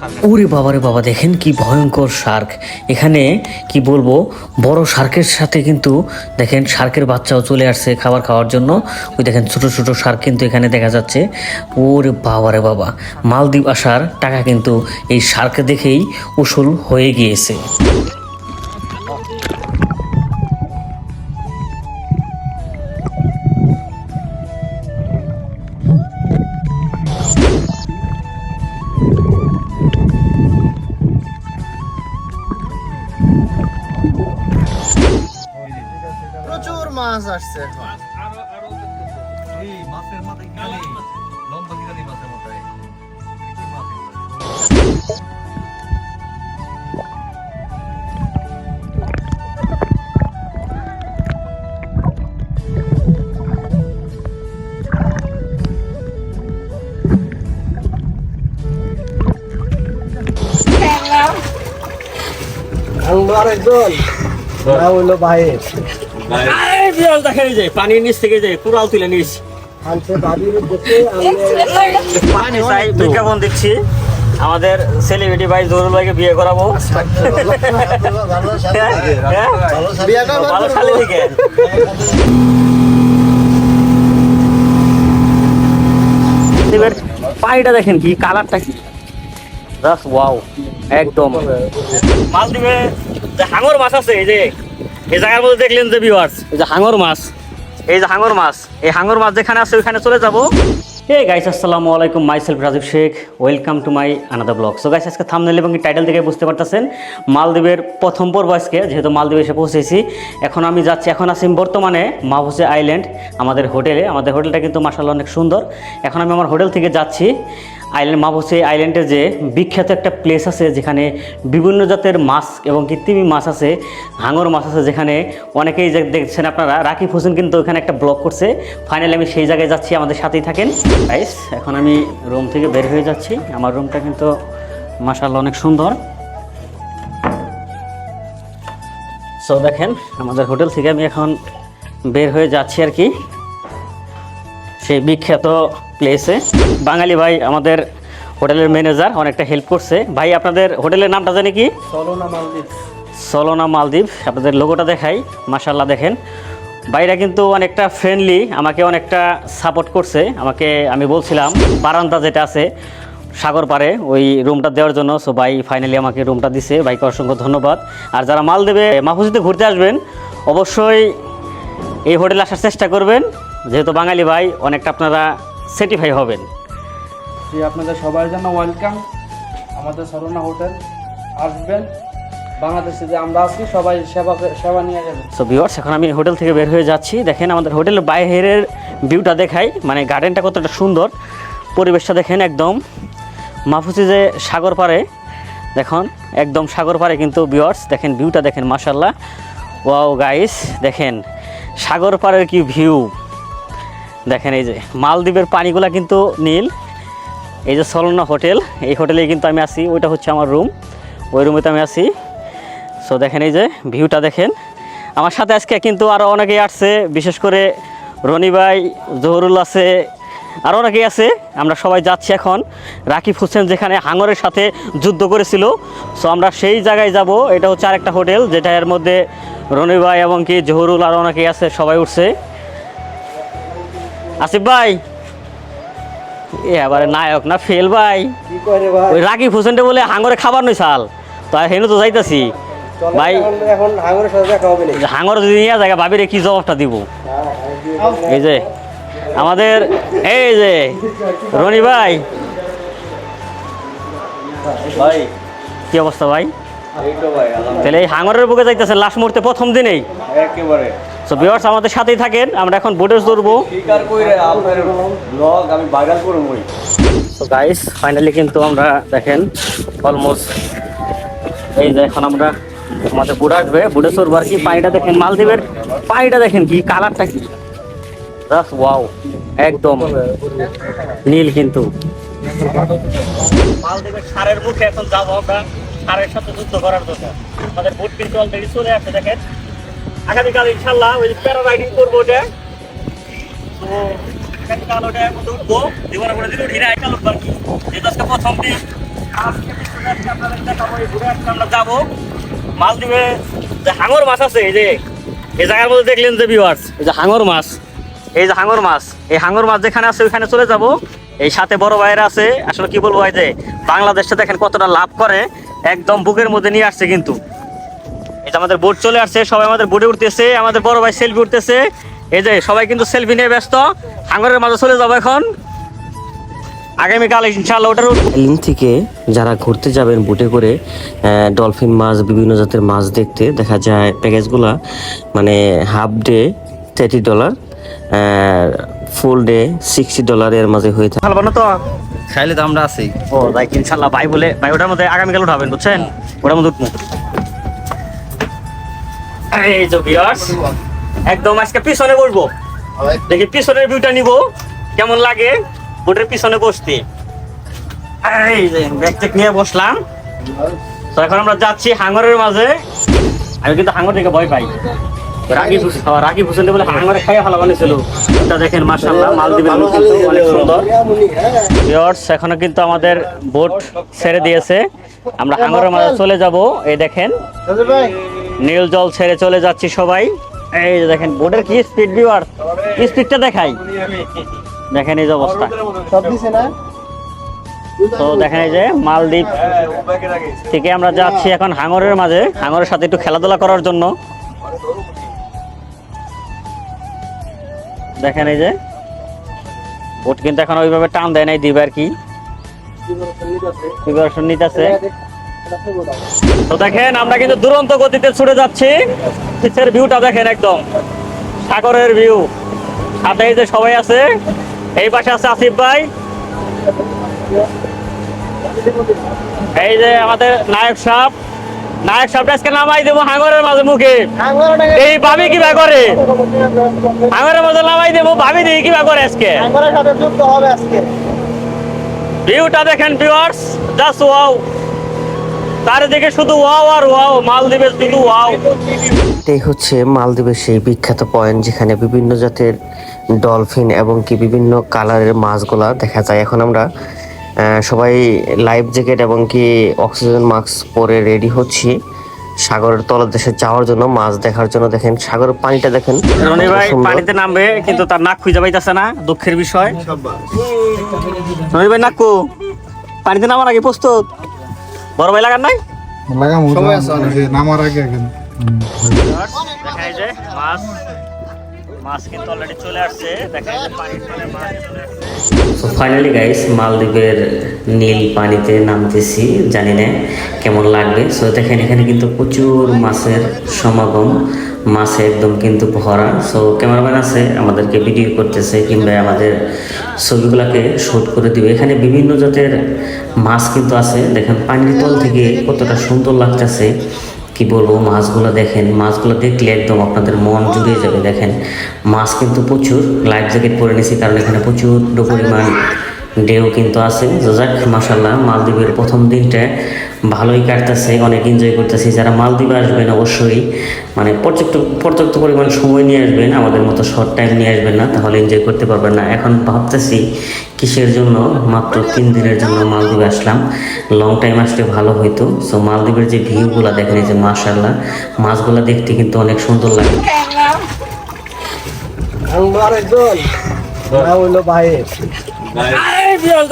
ওরে বাবা রে বাবা, দেখেন কি ভয়ঙ্কর শার্ক। এখানে কি বলবো, বড় শার্কের সাথে কিন্তু দেখেন শার্কের বাচ্চাও চলে আসছে খাবার খাওয়ার জন্য। ওই দেখেন ছোট ছোট শার্ক কিন্তু এখানে দেখা যাচ্ছে। ওরে বাবা রে বাবা, মালদ্বীপ আসার টাকা কিন্তু এই শার্ক দেখেই উসুল হয়ে গিয়েছে। প্রচুর মাছ আসছে এখন। এই মাছের মাথায় খালি লম্বা কিরানি মাছের মাথায় কি মাছ আমার একজন না হইলো ভাইয়ের দেখেন যে পানির নিচ থেকে যে কুড়াল তুলে নিস আনছে বাড়ির দেখে পানি চাই বিজ্ঞাপন দিচ্ছি। আমাদের সেলিব্রিটি ভাই জহুরুল ভাইকে বিয়ে করাবো। ভালো শালি দিকে পানিটা দেখেন কি কালারটা কি, জাস্ট ওয়াও একদম। মালদ্বীপে যে হাঙর মাছ আছে, এই যে এই জায়গার মধ্যে দেখলেন যে ভিউয়ার্স, এই যে হাঙর মাছ, এই যে হাঙর মাছ, এই হাঙর মাছ যেখানে আছে ওইখানে চলে যাবো। হে গাইস, আসসালামু আলাইকুম, myself Rajib Sheikh, welcome to my another blog. So guys, আজকে থাম্বনেল এবং টাইটেল থেকে বুঝতে পারতেছেন মালদ্বীপের প্রথম পর্ব আজকে, যেহেতু মালদ্বীপে এসে পৌঁছেছি। এখন আমি যাচ্ছি, এখন আছি বর্তমানে মাহফুজে আইল্যান্ড আমাদের হোটেলে। আমাদের হোটেলটা কিন্তু মাশাআল্লাহ অনেক সুন্দর। এখন আমি আমার হোটেল থেকে যাচ্ছি আইল্যান্ড, মাহফুজে আইল্যান্ডের যে বিখ্যাত একটা প্লেস আছে যেখানে বিভিন্ন জাতের মাছ এবং কৃত্রিমী মাছ আছে, হাঙর মাছ আছে, যেখানে অনেকেই দেখছেন আপনারা, রাকিব হোসেন কিন্তু ওখানে একটা ব্লগ করছে। ফাইনালি আমি সেই জায়গায় যাচ্ছি, আমাদের সাথেই থাকেন গাইস। এখন আমি রুম থেকে বের হয়ে যাচ্ছি। আমার রুমটা কিন্তু মাশাআল্লাহ অনেক সুন্দর। সো দেখেন, আমাদের হোটেল থেকে আমি এখন বের হয়ে যাচ্ছি আর কি সেই বিখ্যাত প্লেসে। বাঙালি ভাই আমাদের হোটেলের ম্যানেজার অনেকটা হেল্প করছে। ভাই আপনাদের হোটেলের নামটা জানি কি? সলোনা মালদ্বীপ। সলোনা মালদ্বীপ। আপনাদের লোগোটা দেখাই, মাশাআল্লাহ দেখেন। ভাইরা কিন্তু অনেকটা ফ্রেন্ডলি, আমাকে অনেকটা সাপোর্ট করছে। আমি বলছিলাম বারান্দা যেটা আছে সাগর পাড়ে ওই রুমটা দেওয়ার জন্য। সো ভাই ফাইনালি আমাকে রুমটা দিছে, ভাইকে অসংখ্য ধন্যবাদ। আর যারা মালদ্বীপে মাহফুজেতে ঘুরতে আসবেন অবশ্যই এই হোটেলে আসার চেষ্টা করবেন, যেহেতু বাঙালি ভাই অনেকটা আপনারা স্যাটিসফাই হবেন। জি, আপনাদের সবার জন্য ওয়েলকাম। আমাদের সলোনা হোটেল আসবেন, বাংলাদেশে যে আমরা আছি সবাই সেবা নিয়ে যাবেন। সো ভিউয়ার্স, এখন আমি হোটেল থেকে বের হয়ে যাচ্ছি। দেখেন আমাদের হোটেলের বাইরের ভিউটা দেখাই, মানে গার্ডেনটা কতটা সুন্দর, পরিবেশটা দেখেন একদম মাহফুজে যে সাগর পাড়ে, দেখুন একদম সাগর পাড়ে কিন্তু ভিউয়ার্স দেখেন ভিউটা দেখেন মাশাআল্লাহ। ওয়াও গাইস, দেখেন সাগর পাড়ের কি ভিউ দেখেন। এই যে মালদ্বীপের পানিগুলা কিন্তু নীল। এই যে সলোনা হোটেল, এই হোটেলেই কিন্তু আমি আছি, ওইটা হচ্ছে আমার রুম, ওই রুমেতে আমি আছি। সো দেখেন এই যে ভিউটা দেখেন। আমার সাথে আজকে কিন্তু আরও অনেকেই আসছে, বিশেষ করে রনি ভাই, জহুরুল আছে, আরও অনেকেই আছে। আমরা সবাই যাচ্ছি এখন রাকিব হোসেন যেখানে হাঙরের সাথে যুদ্ধ করেছিল। সো আমরা সেই জায়গায় যাব। এটা হচ্ছে আরেকটা হোটেল যেটা এর মধ্যে রনি ভাই এবং কি জহুরুল আরও অনেকেই আছে, সবাই উঠছে। আসিফ ভাই এবারে নায়ক না ফেল ভাই, কি করে ভাই? ওই রাকিব হোসেনটা বলে হাঙরে খাবার নই চাল, তো হেন তো যাইতাছি ভাই। এখন হাঙরের সাথে দেখা হবে না। হাঙর যদি নিয়ে যায় ভাবিরে কি জবাবটা দিব। এই যে আমাদের এই যে রনি ভাই, ভাই কি অবস্থা ভাই? এই তো ভাই তাহলে এই হাঙরের বুকে যাইতেছে লাস্ট মুহূর্তে প্রথম দিনেই। একেবারে সো ভিউয়ার্স আমাদের সাথেই থাকেন, আমরা এখন বোটে চড়বো। স্বীকার কইরে আপনার ব্লগ আমি ভাইরাল করবই। তো গাইস ফাইনালি কিন্তু আমরা দেখেন অলমোস্ট এই যে এখন আমরা আমাদের বুট আসবে, বুটে চড়বো আর কি। পানিটা দেখেন, মালদ্বীপের পানিটা দেখেন কি কালারটা কি, জাস্ট ওয়াও একদম নীল কিন্তু। মালদ্বীপের সারের মুখে এখন যাবো আমরা সারের সাথে যুদ্ধ করার জন্য। আমাদের বুট কিন্তু অলরেডি চলে আসছে দেখেন। আগামীকাল ইনশাল্লাহ ওই প্যারা রাইডিং করবো ওটা। তো আগামীকাল ওটার মধ্যে উঠবো, জীবনে করে দিল ঢিরা আইকাল উঠবো আর কি। যেহেতু আজকে প্রথম দিন আমরা যাবো মালদ্বীপে যে হাঙর মাছ আছে, এই যে এই জায়গার মধ্যে দেখলেন যে ভিউয়ার্স, এই যে হাঙর মাছ, এই যে হাঙর মাছ, এই হাঙর মাছ যেখানে আছে ওইখানে চলে যাব। এই সাথে বড় ভাইয়েরা আছে, আসলে কি বলবো, এই যে বাংলাদেশে দেখেন কতটা লাভ করে, একদম বুকের মধ্যে নিয়ে আসছে কিন্তু। এই যে আমাদের বোট চলে আসছে, সবাই আমাদের বোটে উঠতেছে, আমাদের বড় ভাই সেলফি উঠতেছে, এই যে সবাই কিন্তু সেলফি নিয়ে ব্যস্ত। হাঙরের মাঝে চলে যাবো এখন, আগামীকাল ইনশাআল্লাহ ওটার লিঙ্ক থেকে যারা ঘুরতে যাবেন বোটে করে ডলফিন মাছ, বিভিন্ন জাতের মাছ দেখতে, দেখা যায় প্যাকেজগুলা মানে হাফ ডে $30, ফুল ডে $60 এর মাঝে হয়ে থাকে। ভালো না তো? খাইলে তো আমরা আছি। ও ভাই ইনশাআল্লাহ ভাই বলে ভাই ওটার মধ্যে আগামীকাল উঠাবেন, বুঝছেন? ওটার মধ্যে উঠবো। এই যে ভিউয়ার্স, একদম আজকে পিছনে বসবো, দেখি পিছনের ভিউটা নিব কেমন লাগে বোটের পিছনে বসতে। এই যে ব্যাগ চেক নিয়ে বসলাম। তো এখন আমরা যাচ্ছি হাঙরের মাঝে। আমি কিন্তু হাঙর দেখে ভয় পাই, রাগি ফুসেন্টে বলে হাঙরে খাইয়া ভালো বানিয়েছিল। ওটা দেখেন মাশাআল্লাহ, মালদ্বীপের লোক কিন্তু অনেক সুন্দর। ভিউয়ার্স, এখনো কিন্তু আমাদের বোট ছেড়ে দিয়েছে, আমরা হাঙরের মাঝে চলে যাব। এই দেখেন নীল জল ছেড়ে চলে যাচ্ছি সবাই। এই যে দেখেন বোটের কি স্পিড, ভিউয়ার স্পিডটা দেখাই, দেখেন এই যে অবস্থা। সব দিছে না? তো দেখেন এই যে মালদ্বীপ থেকে আমরা যাচ্ছি এখন হাঙরের মাঝে, হাঙরের সাথে একটু খেলাধুলা করার জন্য। দেখেন এই যে বোট কিন্তু এখন ওইভাবে টান দেয় নাই, দিবে আর কি প্রিপারেশন নিতেছে। তো দেখেন আমরা কিন্তু দুরন্ত গতিতে ছুটে যাচ্ছি। নিচের ভিউটা দেখেন, একদম সাগরের ভিউ, সাথে এই যে সবাই আছে। এই পাশে আছে আসিফ ভাই, এই যে আমাদের নায়ক সাহেব। নায়ক সাহেব আজকে নামাই দেবো হাঙরের মাঝে মুখে। এই ভাবি কিবা করে হাঙরের মাঝে নামাই দেবো, ভাবি দেখি কিবা করে আজকে। ভিউটা দেখেন ভিউয়ার্স, জাস্ট ওয়াও, চারিদিকে শুধু ওয়াও আর ওয়াও, মালদ্বীপের শুধু ওয়াও। এটাই হচ্ছে মালদ্বীপের সেই বিখ্যাত পয়েন্ট, যেখানে বিভিন্ন জাতের ডলফিন এবং কি বিভিন্ন কালারের মাছগুলা দেখা যায়। এখন আমরা সবাই লাইফ জ্যাকেট এবং কি অক্সিজেন মাস্ক পরে রেডি হচ্ছি সাগরের তলদেশে যাওয়ার জন্য, মাছ দেখার জন্য। দেখেন সাগরের পানিটা দেখেন, রনি ভাই পানিতে নামবে কিন্তু তার নাক খুঁজে পাইতেছে না, দুঃখের বিষয়। রনি ভাই নাকু পানিতে নামার আগে প্রস্তুত? বড় ভাই লাগান নাই? নামার আগে দেখা যায় যে মাছ কিন্তু অলরেডি চলে আসছে, দেখা যায় যে পানির তলে মাছ চলে আসছে। তো ফাইনালি গাইস, মালদ্বীপের নীল পানিতে নামতেছি, জানি না কেমন লাগবে। সো দেখেন এখানে কিন্তু প্রচুর মাছের সমাগম, মাছে একদম কিন্তু ভরা। সো ক্যামেরাম্যান আছে, আমাদেরকে ভিডিও করতেছে কিংবা আমাদের ছবিগুলোকে শ্যুট করে দিবে। এখানে বিভিন্ন জাতের মাছ কিন্তু আছে, দেখেন পানির তল থেকে কতটা সুন্দর লাগতেছে, কি বলবো। মাছগুলো দেখেন, মাছগুলো দেখলে একদম আপনাদের মন জুড়িয়ে যাবে। দেখেন মাছ কিন্তু প্রচুর, লাইফ জ্যাকেট পরে নিয়েছি কারণ এখানে প্রচুর পরিমাণ ঢেউ কিন্তু আছে। যাক মাশাআল্লাহ, মালদ্বীপের প্রথম দিনটা ভালোই কাটতেছে, অনেক এনজয় করতেছি। যারা মালদ্বীপে আসবেন অবশ্যই মানে পর্যাপ্ত পরিমাণ সময় নিয়ে আসবেন, আমাদের মতো শর্ট টাইম নিয়ে আসবেন না, তাহলে এনজয় করতে পারবেন না। এখন ভাবতেছি কিসের জন্য মাত্র 3 দিনের জন্য মালদ্বীপে আসলাম, লং টাইম আসলে ভালো হইতো। সো মালদ্বীপের যে ভিউগুলো দেখেন, এই যে মাশাআল্লাহ, মাছগুলো দেখতে কিন্তু অনেক সুন্দর লাগে।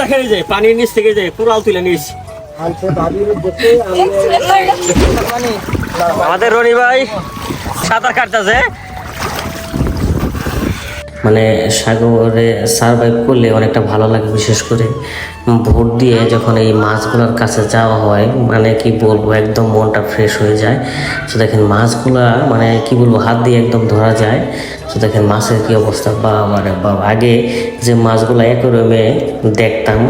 দেখেন এই যে পানির নিচ থেকে যে কুড়াল তুলে নিয়েছি আমাদের রনি ভাই, সাঁতার কাটতেছে। মানে সাগরে সার্ভাইভ করলে অনেকটা ভালো লাগে, বিশেষ করে ভোট দিয়ে যখন এই মাছগুলোর কাছে যাওয়া হয়, মানে কি বলবো, একদম মনটা ফ্রেশ হয়ে যায়। তো দেখেন মাছগুলা মানে কি বলবো, হাত দিয়ে একদম ধরা যায়। তো দেখেন মাছের কি অবস্থা, বাবা রে বাবা। আগে যে মাছগুলো অ্যাকোয়ারিয়ামে দেখতাম,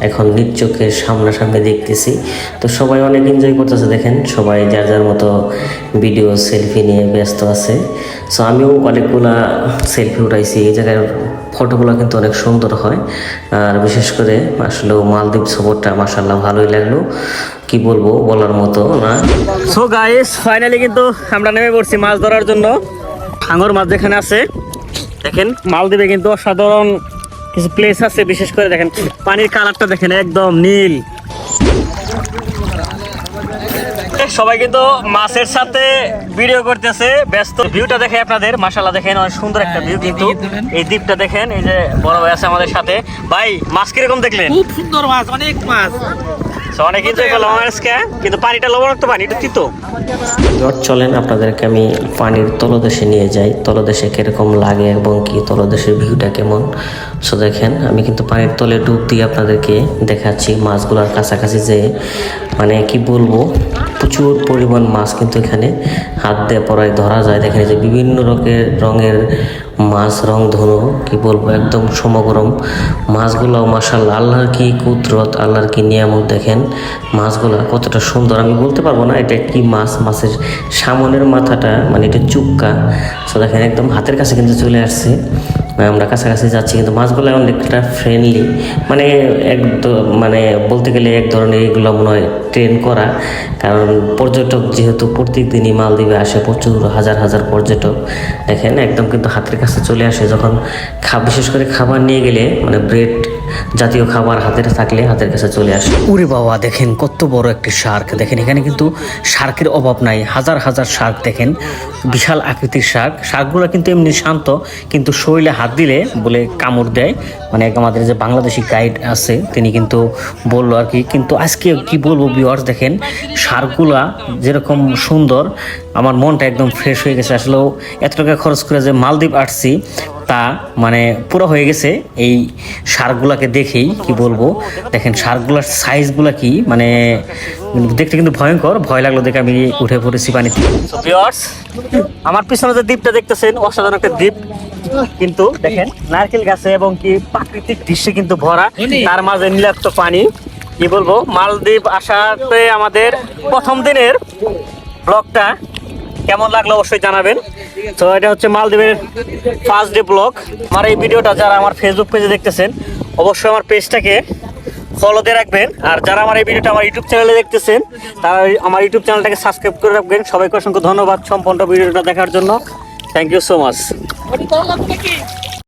এখন নিজ চোখের সামনাসামনি দেখতেছি। তো সবাই অনেক এনজয় করতেছে, দেখেন সবাই যার যার মতো ভিডিও সেলফি নিয়ে ব্যস্ত আছে। সো আমিও অনেকগুলা সেলফি উঠাইছি। এই জায়গার ফটোগুলো কিন্তু অনেক সুন্দর হয়, আর বিশেষ করে আসলে মালদ্বীপ সফরটা মাশাআল্লাহ ভালোই লাগলো, কি বলবো, বলার মতো না। সো গাইস, ফাইনালি কিন্তু আমরা নেমে পড়ছি মাছ ধরার জন্য। হাঙর মাছ যেখানে আছে দেখেন, মালদ্বীপে কিন্তু অসাধারণ কিছু প্লেস আছে, বিশেষ করে দেখেন পানির কালারটা দেখেন একদম নীল, সবাই কিন্তু মাছের সাথে ভিডিও করতেছে ব্যস্ত। ভিউটা দেখে আপনাদের মাশাআল্লাহ, দেখেন অনেক সুন্দর একটা ভিউ। কিন্তু এই দ্বীপটা দেখেন, এই যে বড় ভাই আছে আমাদের সাথে। ভাই মাছ কিরকম দেখলেন? খুব সুন্দর মাছ, অনেক মাছ। অনেক এনজয় করলাম আজকে, কিন্তু পানিটা লবণাক্ত পানি, এটা তিতো। চলেন আপনাদেরকে আমি পানির তলদেশে নিয়ে যাই, তলদেশে কিরকম লাগে এবং কি তলদেশের ভিউটা কেমন। সো দেখেন আমি কিন্তু পানির তলে ডুব দিয়ে আপনাদেরকে দেখাচ্ছি মাছগুলোর কাছাকাছি, যে মানে কি বলবো, প্রচুর পরিমাণ মাছ কিন্তু এখানে হাত দিয়ে পড়ায় ধরা যায়। দেখেন যে বিভিন্ন রঙের মাছ, রংধনু, কি বলবো, একদম সমগরম মাছগুলো। মাশাআল্লাহ, আল্লাহর কি কুদরত, আল্লাহর কি নিয়ামত। দেখেন মাছগুলো কতটা সুন্দর, আমি বলতে পারবো না এটা কি মাছ। মাছের সামনের মাথাটা মানে এটা চুক্কা। সো দেখেন একদম হাতের কাছে কিন্তু চলে আসছে, আমরা কাছাকাছি যাচ্ছি। কিন্তু মাছগুলো অনেকটা ফ্রেন্ডলি, মানে একদম মানে বলতে গেলে এক ধরনের এগুলো মনে হয় ট্রেন করা। কারণ পর্যটক যেহেতু প্রত্যেক দিনই মালদ্বীপে আসে, প্রচুর হাজার হাজার পর্যটক। দেখেন একদম কিন্তু হাতের কাছে চলে আসে, যখন বিশেষ করে খাবার নিয়ে গেলে, মানে ব্রেড জাতীয় খাবার হাতের থাকলে হাতের কাছে চলে আসে। উরে বাবা, দেখেন কত বড় একটি শার্ক। দেখেন এখানে কিন্তু শার্কের অভাব নাই, হাজার হাজার শার্ক। দেখেন বিশাল আকৃতির শার্ক। শার্কগুলো কিন্তু এমনি শান্ত, কিন্তু শরীরে হাত দিলে বলে কামড় দেয়। মানে আমাদের যে বাংলাদেশি গাইড আছে তিনি কিন্তু বললো আর কি। কিন্তু আজকে কি বলবো ভিউয়ার্স, দেখেন শার্কগুলা যেরকম সুন্দর, আমার মনটা একদম ফ্রেশ হয়ে গেছে। আসলেও এত টাকা খরচ করে যে মালদ্বীপ আসছি তা মানে পুরো হয়ে গেছে এই শার্কগুলাকে দেখেই। কি বলবো, দেখেন শার্কগুলার সাইজগুলা কি, মানে দেখতে কিন্তু ভয়ঙ্কর। ভয় লাগলো দেখে আমি উঠে পড়েছি পানিতে। ভিউয়ার্স, আমার পিছনে যে দ্বীপটা দেখতেছেন, অসাধারণ একটা দ্বীপ। কিন্তু দেখেন নারকেল গাছে এবং কি প্রাকৃতিক দৃশ্যে কিন্তু ভরা, তার মাঝে নীলাক্ত পানি। কি বলবো, মালদ্বীপ আসাতে আমাদের প্রথম দিনের ব্লগটা কেমন লাগলো অবশ্যই জানাবেন। তো এটা হচ্ছে মালদ্বীপের ফার্স্ট ডে ব্লগ। আমার এই ভিডিওটা যারা আমার ফেসবুক পেজে দেখতেছেন, অবশ্যই আমার পেজটাকে ফলো দিয়ে রাখবেন। আর যারা আমার এই ভিডিওটা আমার ইউটিউব চ্যানেলে দেখতেছেন, তারা আমার ইউটিউব চ্যানেলটাকে সাবস্ক্রাইব করে রাখবেন। সবাইকে অসংখ্য ধন্যবাদ সম্পূর্ণ ভিডিওটা দেখার জন্য। Thank you so much.